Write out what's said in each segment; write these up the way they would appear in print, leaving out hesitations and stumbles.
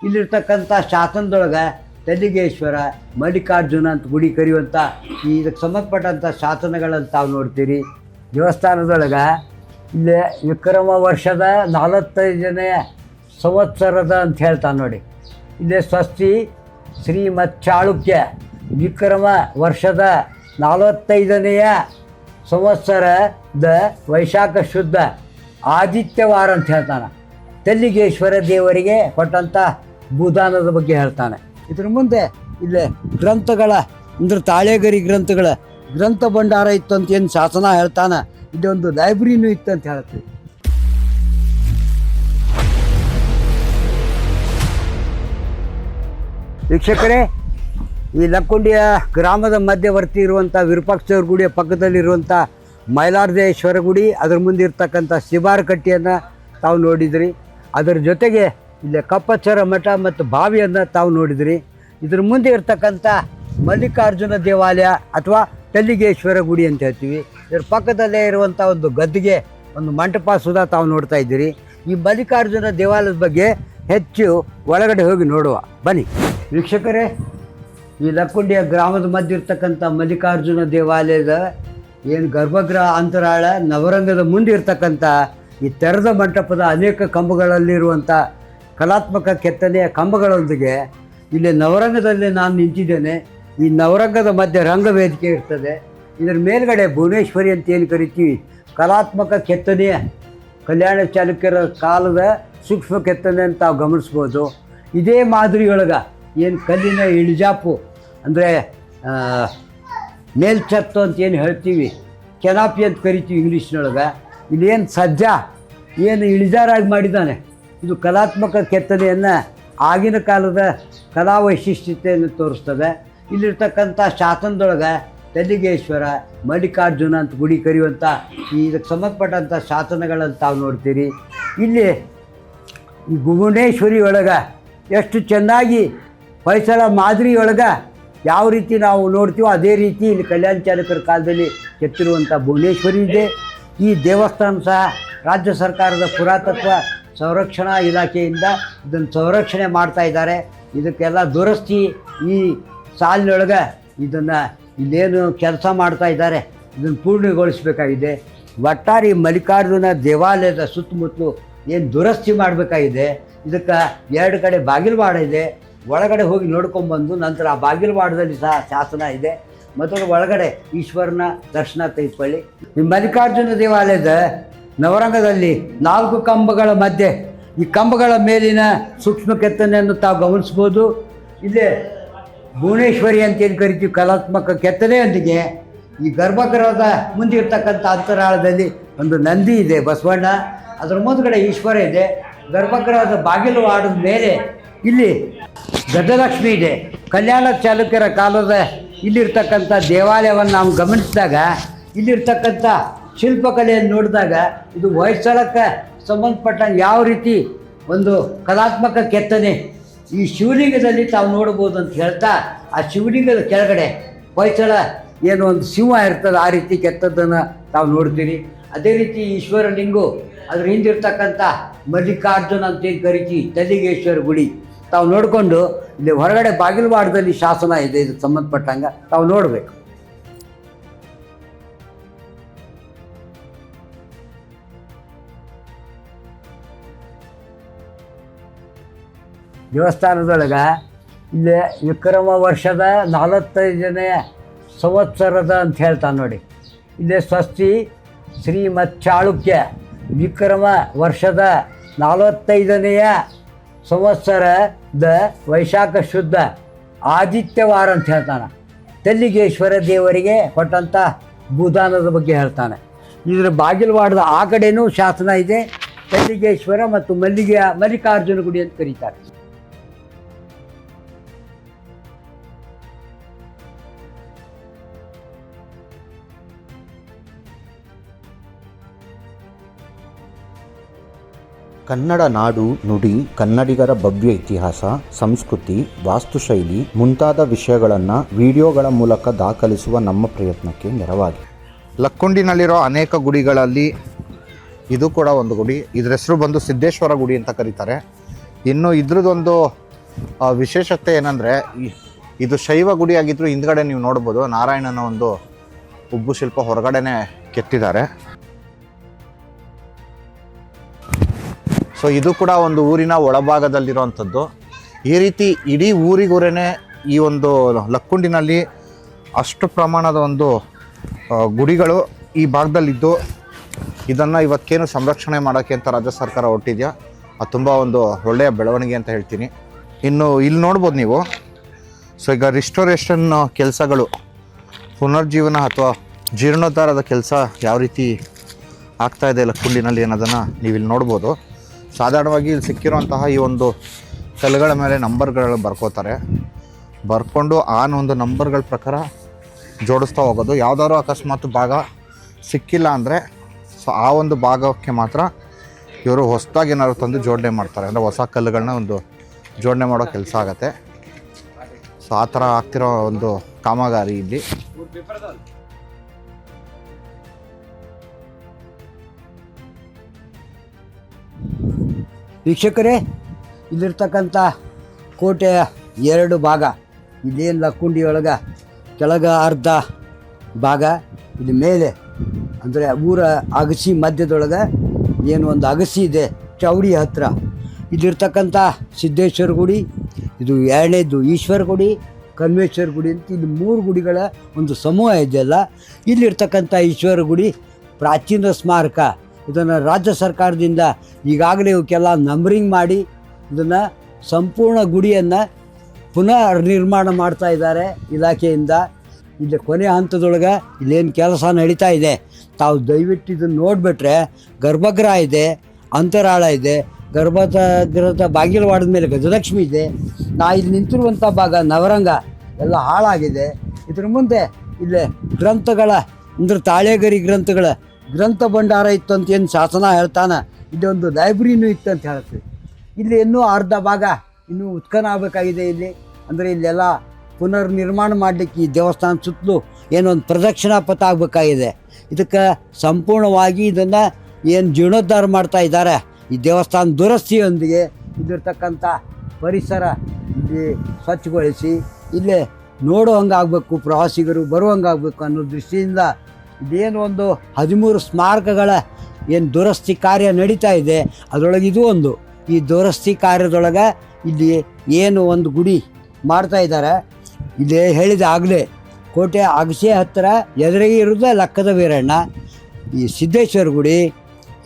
ಇಲ್ಲಿರ್ತಕ್ಕಂಥ ಶಾಸನದೊಳಗೆ ತೆಲ್ಲಿಗೇಶ್ವರ ಮಲ್ಲಿಕಾರ್ಜುನ ಅಂತ ಗುಡಿ ಕರೆಯುವಂಥ ಇದಕ್ಕೆ ಸಂಬಂಧಪಟ್ಟಂಥ ಶಾಸನಗಳನ್ನು ತಾವು ನೋಡ್ತೀರಿ. ದೇವಸ್ಥಾನದೊಳಗೆ ಇಲ್ಲೇ ವಿಕ್ರಮ ವರ್ಷದ 45ನೇ ಸಂವತ್ಸರದ ಅಂತ ಹೇಳ್ತಾನೆ ನೋಡಿ. ಇಲ್ಲೇ ಸ್ವಸ್ತಿ ಶ್ರೀಮತ್ ಚಾಳುಕ್ಯ ವಿಕ್ರಮ ವರ್ಷದ 45ನೆಯ ಸಂವತ್ಸರದ ವೈಶಾಖ ಶುದ್ಧ ಆದಿತ್ಯವಾರ ಅಂತ ಹೇಳ್ತಾನೆ. ತೆಲ್ಲಿಗೇಶ್ವರ ದೇವರಿಗೆ ಕೊಟ್ಟಂಥ ಭೂದಾನದ ಬಗ್ಗೆ ಹೇಳ್ತಾನೆ. ಇದ್ರ ಮುಂದೆ ಇಲ್ಲೇ ಗ್ರಂಥಗಳ ಅಂದ್ರೆ ತಾಳೆಗರಿ ಗ್ರಂಥಗಳ ಗ್ರಂಥ ಭಂಡಾರ ಇತ್ತು ಅಂತ ಏನು ಶಾಸನ ಹೇಳ್ತಾನೆ. ಇದೊಂದು ಲೈಬ್ರರಿನೂ ಇತ್ತು ಅಂತ ಹೇಳ್ತೀವಿ. ವೀಕ್ಷಕರೇ, ಈ ಲಕ್ಕುಂಡಿಯ ಗ್ರಾಮದ ಮಧ್ಯವರ್ತಿ ಇರುವಂಥ ವಿರೂಪಾಕ್ಷೇಶ್ವರ ಗುಡಿಯ ಪಕ್ಕದಲ್ಲಿರುವಂಥ ಮೈಲಾರದೇಶ್ವರ ಗುಡಿ, ಅದರ ಮುಂದೆ ಇರ್ತಕ್ಕಂಥ ಶಿಬಾರಕಟ್ಟಿಯನ್ನು ತಾವು ನೋಡಿದ್ರಿ. ಅದರ ಜೊತೆಗೆ ಇಲ್ಲೇ ಕಪ್ಪಚ್ಚರ ಮಠ ಮತ್ತು ಬಾವಿಯನ್ನು ತಾವು ನೋಡಿದ್ರಿ. ಇದ್ರ ಮುಂದೆ ಇರ್ತಕ್ಕಂಥ ಮಲ್ಲಿಕಾರ್ಜುನ ದೇವಾಲಯ ಅಥವಾ ತೆಲ್ಲಿಗೇಶ್ವರ ಗುಡಿ ಅಂತ ಹೇಳ್ತೀವಿ. ಇದರ ಪಕ್ಕದಲ್ಲೇ ಇರುವಂಥ ಒಂದು ಗದ್ದಿಗೆ ಒಂದು ಮಂಟಪ ಸುಧಾ ತಾವು ನೋಡ್ತಾ ಇದ್ದೀರಿ. ಈ ಮಲ್ಲಿಕಾರ್ಜುನ ದೇವಾಲಯದ ಬಗ್ಗೆ ಹೆಚ್ಚು ಒಳಗಡೆ ಹೋಗಿ ನೋಡುವ ಬನ್ನಿ. ವೀಕ್ಷಕರೇ, ಈ ಲಕ್ಕುಂಡಿಯ ಗ್ರಾಮದ ಮಧ್ಯೆ ಇರ್ತಕ್ಕಂಥ ಮಲ್ಲಿಕಾರ್ಜುನ ದೇವಾಲಯದ ಏನು ಗರ್ಭಗೃಹ ಅಂತರಾಳ ನವರಂಗದ ಮುಂದೆ ಇರ್ತಕ್ಕಂಥ ಈ ತೆರೆದ ಮಂಟಪದ ಅನೇಕ ಕಂಬಗಳಲ್ಲಿರುವಂಥ ಕಲಾತ್ಮಕ ಕೆತ್ತನೆಯ ಕಂಬಗಳೊಂದಿಗೆ ಇಲ್ಲಿ ನವರಂಗದಲ್ಲಿ ನಾನು ನಿಂತಿದ್ದೇನೆ. ಈ ನವರಂಗದ ಮಧ್ಯೆ ರಂಗವೇದಿಕೆ ಇರ್ತದೆ. ಇದರ ಮೇಲ್ಗಡೆ ಭುವನೇಶ್ವರಿ ಅಂತ ಏನು ಕರಿತೀವಿ, ಕಲಾತ್ಮಕ ಕೆತ್ತನೆಯ ಕಲ್ಯಾಣ ಚಾಲುಕ್ಯರ ಕಾಲದ ಸೂಕ್ಷ್ಮ ಕೆತ್ತನೆ ಅಂತ ತಾವು ಗಮನಿಸ್ಬೋದು. ಇದೇ ಮಾದರಿಯೊಳಗೆ ಏನು ಕಲ್ಲಿನ ಇಳಿಜಾಪು ಅಂದರೆ ಮೇಲ್ಛತ್ತು ಅಂತ ಏನು ಹೇಳ್ತೀವಿ, ಕೆನಾಪಿ ಅಂತ ಕರಿತೀವಿ ಇಂಗ್ಲೀಷ್ನೊಳಗೆ, ಇಲ್ಲೇನು ಸಜ್ಜ ಏನು ಇಳಿಜಾರಾಗಿ ಮಾಡಿದ್ದಾನೆ, ಇದು ಕಲಾತ್ಮಕ ಕೆತ್ತನೆಯನ್ನು ಆಗಿನ ಕಾಲದ ಕಲಾ ವೈಶಿಷ್ಟ್ಯತೆಯನ್ನು ತೋರಿಸ್ತದೆ. ಇಲ್ಲಿರ್ತಕ್ಕಂಥ ಶಾಸನದೊಳಗೆ ತೆಲ್ಲಿಗೇಶ್ವರ ಮಲ್ಲಿಕಾರ್ಜುನ ಅಂತ ಗುಡಿ ಕರೆಯುವಂಥ ಇದಕ್ಕೆ ಸಂಬಂಧಪಟ್ಟಂಥ ಶಾಸನಗಳನ್ನು ತಾವು ನೋಡ್ತೀರಿ. ಇಲ್ಲಿ ಈ ಭುವನೇಶ್ವರಿ ಒಳಗೆ ಎಷ್ಟು ಚೆನ್ನಾಗಿ ಹೊಯ್ಸಳ ಮಾದರಿಯೊಳಗೆ ಯಾವ ರೀತಿ ನಾವು ನೋಡ್ತೀವೋ ಅದೇ ರೀತಿ ಇಲ್ಲಿ ಕಲ್ಯಾಣ ಚಾಲುಕ್ಯರ ಕಾಲದಲ್ಲಿ ಕೆತ್ತಿರುವಂಥ ಭುವನೇಶ್ವರಿ ಇದೆ. ಈ ದೇವಸ್ಥಾನ ಸಹ ರಾಜ್ಯ ಸರ್ಕಾರದ ಪುರಾತತ್ವ ಸಂರಕ್ಷಣಾ ಇಲಾಖೆಯಿಂದ ಇದನ್ನು ಸಂರಕ್ಷಣೆ ಮಾಡ್ತಾ ಇದ್ದಾರೆ. ಇದಕ್ಕೆಲ್ಲ ದುರಸ್ತಿ ಈ ಸಾಲಿನೊಳಗೆ ಇದನ್ನು ಇಲ್ಲೇನು ಕೆಲಸ ಮಾಡ್ತಾ ಇದ್ದಾರೆ ಇದನ್ನು ಪೂರ್ಣಗೊಳಿಸಬೇಕಾಗಿದೆ. ಒಟ್ಟಾರೆ ಮಲ್ಲಿಕಾರ್ಜುನ ದೇವಾಲಯದ ಸುತ್ತಮುತ್ತಲು ಏನು ದುರಸ್ತಿ ಮಾಡಬೇಕಾಗಿದೆ. ಇದಕ್ಕೆ 2 ಕಡೆ ಬಾಗಿಲುವಾಡ ಇದೆ. ಒಳಗಡೆ ಹೋಗಿ ನೋಡ್ಕೊಂಬಂದು ನಂತರ ಆ ಬಾಗಿಲುವಾಡದಲ್ಲಿ ಸಹ ಶಾಸನ ಇದೆ. ಮತ್ತು ಒಳಗಡೆ ಈಶ್ವರನ ದರ್ಶನ ತೆಗೆದುಕೊಳ್ಳಿ. ಈ ಮಲ್ಲಿಕಾರ್ಜುನ ದೇವಾಲಯದ ನವರಂಗದಲ್ಲಿ 4 ಕಂಬಗಳ ಮಧ್ಯೆ ಈ ಕಂಬಗಳ ಮೇಲಿನ ಸೂಕ್ಷ್ಮ ಕೆತ್ತನೆಯನ್ನು ತಾವು ಗಮನಿಸ್ಬೋದು. ಇಲ್ಲೇ ಭುವನೇಶ್ವರಿ ಅಂತೇನು ಕರಿತೀವಿ ಕಲಾತ್ಮಕ ಕೆತ್ತನೆಯೊಂದಿಗೆ ಈ ಗರ್ಭಗೃಹದ ಮುಂದೆ ಇರ್ತಕ್ಕಂಥ ಅಂತರಾಳದಲ್ಲಿ ಒಂದು ನಂದಿ ಇದೆ ಬಸವಣ್ಣ, ಅದರ ಮುಂದ್ಗಡೆ ಈಶ್ವರ ಇದೆ. ಗರ್ಭಗೃಹದ ಬಾಗಿಲು ಆಡಿದ ಮೇಲೆ ಇಲ್ಲಿ ಗಜಲಕ್ಷ್ಮಿ ಇದೆ. ಕಲ್ಯಾಣ ಚಾಲುಕ್ಯರ ಕಾಲದ ಇಲ್ಲಿರ್ತಕ್ಕಂಥ ದೇವಾಲಯವನ್ನು ನಾವು ಗಮನಿಸಿದಾಗ ಇಲ್ಲಿರ್ತಕ್ಕಂಥ ಶಿಲ್ಪಕಲೆಯನ್ನು ನೋಡಿದಾಗ ಇದು ಹೊಯ್ಸಳಕ್ಕೆ ಸಂಬಂಧಪಟ್ಟಂಗೆ ಯಾವ ರೀತಿ ಒಂದು ಕಲಾತ್ಮಕ ಕೆತ್ತನೆ ಈ ಶಿವಲಿಂಗದಲ್ಲಿ ತಾವು ನೋಡ್ಬೋದು ಅಂತ ಹೇಳ್ತಾ, ಆ ಶಿವಲಿಂಗದ ಕೆಳಗಡೆ ಹೊಯ್ಸಳ ಏನು ಒಂದು ಸಿಂಹ ಇರ್ತದೆ ಆ ರೀತಿ ಕೆತ್ತದ್ದನ್ನು ತಾವು ನೋಡ್ತೀರಿ. ಅದೇ ರೀತಿ ಈಶ್ವರ ಲಿಂಗು ಅದ್ರ ಹಿಂದಿರ್ತಕ್ಕಂಥ ಮಲ್ಲಿಕಾರ್ಜುನ ಅಂತೇನು ಕರಿತೀವಿ ತೆಲ್ಲಿಗೇಶ್ವರ ಗುಡಿ ತಾವು ನೋಡಿಕೊಂಡು ಇಲ್ಲಿ ಹೊರಗಡೆ ಬಾಗಿಲುವಾಡದಲ್ಲಿ ಶಾಸನ ಇದೆ ಇದಕ್ಕೆ ಸಂಬಂಧಪಟ್ಟಂಗೆ ತಾವು ನೋಡಬೇಕು. ದೇವಸ್ಥಾನದೊಳಗೆ ಇಲ್ಲೇ ವಿಕ್ರಮ ವರ್ಷದ 45ನೇ ಸಂವತ್ಸರದ ಅಂತ ಹೇಳ್ತಾನೆ ನೋಡಿ. ಇಲ್ಲೇ ಸ್ವಸ್ತಿ ಶ್ರೀಮತ್ ಚಾಳುಕ್ಯ ವಿಕ್ರಮ ವರ್ಷದ 45ನೆಯ ಸಂವತ್ಸರದ ವೈಶಾಖ ಶುದ್ಧ ಆದಿತ್ಯವಾರ ಅಂತ ಹೇಳ್ತಾನೆ. ತೆಲ್ಲಿಗೇಶ್ವರ ದೇವರಿಗೆ ಕೊಟ್ಟಂಥ ಭೂದಾನದ ಬಗ್ಗೆ ಹೇಳ್ತಾನೆ. ಇದರ ಬಾಗಿಲುವಾಡದ ಆ ಕಡೆಯೂ ಶಾಸನ ಇದೆ. ತೆಲ್ಲಿಗೇಶ್ವರ ಮತ್ತು ಮಲ್ಲಿಕಾರ್ಜುನ ಗುಡಿ ಅಂತ ಕರೀತಾರೆ. ಕನ್ನಡ ನಾಡು ನುಡಿ, ಕನ್ನಡಿಗರ ಭವ್ಯ ಇತಿಹಾಸ, ಸಂಸ್ಕೃತಿ, ವಾಸ್ತುಶೈಲಿ ಮುಂತಾದ ವಿಷಯಗಳನ್ನು ವಿಡಿಯೋಗಳ ಮೂಲಕ ದಾಖಲಿಸುವ ನಮ್ಮ ಪ್ರಯತ್ನಕ್ಕೆ ನೆರವಾಗಿ. ಲಕ್ಕುಂಡಿನಲ್ಲಿರೋ ಅನೇಕ ಗುಡಿಗಳಲ್ಲಿ ಇದು ಕೂಡ ಒಂದು ಗುಡಿ. ಇದ್ರ ಹೆಸರು ಬಂದು ಸಿದ್ದೇಶ್ವರ ಗುಡಿ ಅಂತ ಕರೀತಾರೆ. ಇನ್ನು ಇದ್ರದ್ದೊಂದು ವಿಶೇಷತೆ ಏನಂದರೆ ಇದು ಶೈವ ಗುಡಿ ಆಗಿದ್ರು ಹಿಂದ್ಗಡೆ ನೀವು ನೋಡ್ಬೋದು ನಾರಾಯಣನ ಒಂದು ಉಬ್ಬು ಶಿಲ್ಪ ಹೊರಗಡೆನೆ ಕೆತ್ತಿದ್ದಾರೆ. ಸೊ ಇದು ಕೂಡ ಒಂದು ಊರಿನ ಒಳಭಾಗದಲ್ಲಿರುವಂಥದ್ದು. ಈ ರೀತಿ ಇಡೀ ಊರಿಗೂರೇನೆ ಈ ಒಂದು ಲಕ್ಕುಂಡಿನಲ್ಲಿ ಅಷ್ಟು ಪ್ರಮಾಣದ ಒಂದು ಗುಡಿಗಳು ಈ ಭಾಗದಲ್ಲಿದ್ದು ಇದನ್ನು ಇವತ್ತೇನು ಸಂರಕ್ಷಣೆ ಮಾಡೋಕ್ಕೆ ಅಂತ ರಾಜ್ಯ ಸರ್ಕಾರ ಹೊರಟಿದೆಯಾ ಅದು ತುಂಬ ಒಂದು ಒಳ್ಳೆಯ ಬೆಳವಣಿಗೆ ಅಂತ ಹೇಳ್ತೀನಿ. ಇನ್ನು ಇಲ್ಲಿ ನೋಡ್ಬೋದು ನೀವು. ಸೊ ಈಗ ರಿಸ್ಟೋರೇಷನ್ ಕೆಲಸಗಳು, ಪುನರ್ಜೀವನ ಅಥವಾ ಜೀರ್ಣೋದ್ಧಾರದ ಕೆಲಸ ಯಾವ ರೀತಿ ಆಗ್ತಾಯಿದೆ ಲಕ್ಕುಂಡಿನಲ್ಲಿ ಅನ್ನೋದನ್ನು ನೀವು ಇಲ್ಲಿ ನೋಡ್ಬೋದು. ಸಾಧಾರಣವಾಗಿ ಇಲ್ಲಿ ಸಿಕ್ಕಿರುವಂತಹ ಈ ಒಂದು ಕಲ್ಲುಗಳ ಮೇಲೆ ನಂಬರ್ಗಳು ಬರ್ಕೋತಾರೆ. ಬರ್ಕೊಂಡು ಆ ಒಂದು ನಂಬರ್ಗಳ ಪ್ರಕಾರ ಜೋಡಿಸ್ತಾ ಹೋಗೋದು. ಯಾವುದಾದ್ರು ಅಕಸ್ಮಾತ್ ಭಾಗ ಸಿಕ್ಕಿಲ್ಲ ಅಂದರೆ ಸೊ ಆ ಒಂದು ಭಾಗಕ್ಕೆ ಮಾತ್ರ ಇವರು ಹೊಸದಾಗಿ ಏನಾದ್ರು ತಂದು ಜೋಡಣೆ ಮಾಡ್ತಾರೆ. ಅಂದರೆ ಹೊಸ ಕಲ್ಲುಗಳನ್ನ ಒಂದು ಜೋಡಣೆ ಮಾಡೋ ಕೆಲಸ ಆಗುತ್ತೆ. ಸೊ ಆ ಥರ ಆಗ್ತಿರೋ ಒಂದು ಕಾಮಗಾರಿ ಇಲ್ಲಿ. ವೀಕ್ಷಕರೇ, ಇಲ್ಲಿರ್ತಕ್ಕಂಥ ಕೋಟೆಯ 2 ಭಾಗ, ಇಲ್ಲೇನು ಲಕ್ಕುಂಡಿಯೊಳಗೆ ಕೆಳಗ ಅರ್ಧ ಭಾಗ, ಇಲ್ಲಿ ಮೇಲೆ ಅಂದರೆ ಊರ ಅಗಸಿ ಮಧ್ಯದೊಳಗೆ ಏನು ಒಂದು ಅಗಸಿ ಇದೆ ಚೌಡಿ ಹತ್ತಿರ, ಇಲ್ಲಿರ್ತಕ್ಕಂಥ ಸಿದ್ದೇಶ್ವರ ಗುಡಿ, ಇದು 2ನೇದು ಈಶ್ವರ ಗುಡಿ, ಕನ್ವೇಶ್ವರ ಗುಡಿ ಅಂತ ಇಲ್ಲಿ 3 ಗುಡಿಗಳ ಒಂದು ಸಮೂಹ ಇದೆಯಲ್ಲ. ಇಲ್ಲಿರ್ತಕ್ಕಂಥ ಈಶ್ವರ ಗುಡಿ ಪ್ರಾಚೀನ ಸ್ಮಾರಕ. ಇದನ್ನು ರಾಜ್ಯ ಸರ್ಕಾರದಿಂದ ಈಗಾಗಲೇ ಇವಕ್ಕೆಲ್ಲ ನಂಬರಿಂಗ್ ಮಾಡಿ ಇದನ್ನು ಸಂಪೂರ್ಣ ಗುಡಿಯನ್ನು ಪುನರ್ ನಿರ್ಮಾಣ ಮಾಡ್ತಾ ಇದ್ದಾರೆ ಇಲಾಖೆಯಿಂದ. ಇಲ್ಲಿ ಕೊನೆಯ ಹಂತದೊಳಗೆ ಇಲ್ಲೇನು ಕೆಲಸ ನಡೀತಾ ಇದೆ, ತಾವು ದಯವಿಟ್ಟು ಇದನ್ನು ನೋಡಿಬಿಟ್ರೆ ಗರ್ಭಗೃಹ ಇದೆ, ಅಂತರಾಳ ಇದೆ, ಗರ್ಭಗೃಹದ ಬಾಗಿಲವಾಡದ ಮೇಲೆ ಗಜಲಕ್ಷ್ಮಿ ಇದೆ. ನಾ ಇಲ್ಲಿ ನಿಂತಿರುವಂಥ ಭಾಗ ನವರಂಗ ಎಲ್ಲ ಹಾಳಾಗಿದೆ. ಇದ್ರ ಮುಂದೆ ಇಲ್ಲೇ ಗ್ರಂಥಗಳ ಅಂದರೆ ತಾಳೆಗರಿ ಗ್ರಂಥಗಳ ಗ್ರಂಥ ಭಂಡಾರ ಇತ್ತು ಅಂತ ಏನು ಶಾಸನ ಹೇಳ್ತಾನೆ, ಇಲ್ಲೊಂದು ಲೈಬ್ರರಿನೂ ಇತ್ತು ಅಂತ ಹೇಳ್ತೀವಿ. ಇಲ್ಲಿ ಇನ್ನೂ ಅರ್ಧ ಭಾಗ ಇನ್ನೂ ಉತ್ಖನ ಆಗಬೇಕಾಗಿದೆ. ಇಲ್ಲಿ ಅಂದರೆ ಇಲ್ಲೆಲ್ಲ ಪುನರ್ ನಿರ್ಮಾಣ ಮಾಡಲಿಕ್ಕೆ ಈ ದೇವಸ್ಥಾನ ಸುತ್ತಲೂ ಏನೊಂದು ಪ್ರದಕ್ಷಿಣಾ ಪಥ ಆಗಬೇಕಾಗಿದೆ. ಇದಕ್ಕೆ ಸಂಪೂರ್ಣವಾಗಿ ಇದನ್ನು ಏನು ಜೀರ್ಣೋದ್ಧಾರ ಮಾಡ್ತಾ ಇದ್ದಾರೆ. ಈ ದೇವಸ್ಥಾನ ದುರಸ್ತಿಯೊಂದಿಗೆ ಇಲ್ಲಿರ್ತಕ್ಕಂಥ ಪರಿಸರ ಇಲ್ಲಿ ಸ್ವಚ್ಛಗೊಳಿಸಿ ಇಲ್ಲೇ ನೋಡೋ ಹಂಗಾಗಬೇಕು, ಪ್ರವಾಸಿಗರು ಬರುವಂಗಾಗಬೇಕು ಅನ್ನೋ ದೃಷ್ಟಿಯಿಂದ ಇದೇನು ಒಂದು 13 ಸ್ಮಾರಕಗಳ ಏನು ದುರಸ್ತಿ ಕಾರ್ಯ ನಡೀತಾ ಇದೆ, ಅದರೊಳಗೆ ಇದು ಒಂದು. ಈ ದುರಸ್ತಿ ಕಾರ್ಯದೊಳಗೆ ಇಲ್ಲಿ ಏನು ಒಂದು ಗುಡಿ ಮಾಡ್ತಾ ಇದ್ದಾರೆ. ಇಲ್ಲಿ ಹೇಳಿದ ಆಗಲೇ ಕೋಟೆ ಅಗಸೆ ಹತ್ತಿರ ಎದುರಿಗೆ ಇರೋದು ಲಕ್ಕದ ವೀರಣ್ಣ, ಈ ಸಿದ್ದೇಶ್ವರ ಗುಡಿ,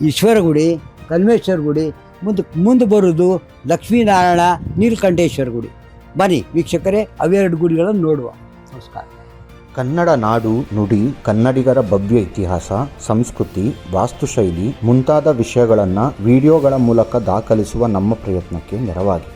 ಈಶ್ವರ ಗುಡಿ, ಕಲ್ಮೇಶ್ವರ ಗುಡಿ, ಮುಂದೆ ಬರೋದು ಲಕ್ಷ್ಮೀನಾರಾಯಣ ನೀಲಕಂಠೇಶ್ವರ ಗುಡಿ. ಬನ್ನಿ ವೀಕ್ಷಕರೇ, ಅವೆರಡು ಗುಡಿಗಳನ್ನು ನೋಡುವ. ನಮಸ್ಕಾರ. ಕನ್ನಡ ನಾಡು ನುಡಿ, ಕನ್ನಡಿಗರ ಭವ್ಯ ಇತಿಹಾಸ, ಸಂಸ್ಕೃತಿ, ವಾಸ್ತುಶೈಲಿ ಮುಂತಾದ ವಿಷಯಗಳನ್ನು ವಿಡಿಯೋಗಳ ಮೂಲಕ ದಾಖಲಿಸುವ ನಮ್ಮ ಪ್ರಯತ್ನಕ್ಕೆ ನೆರವಾಗಿ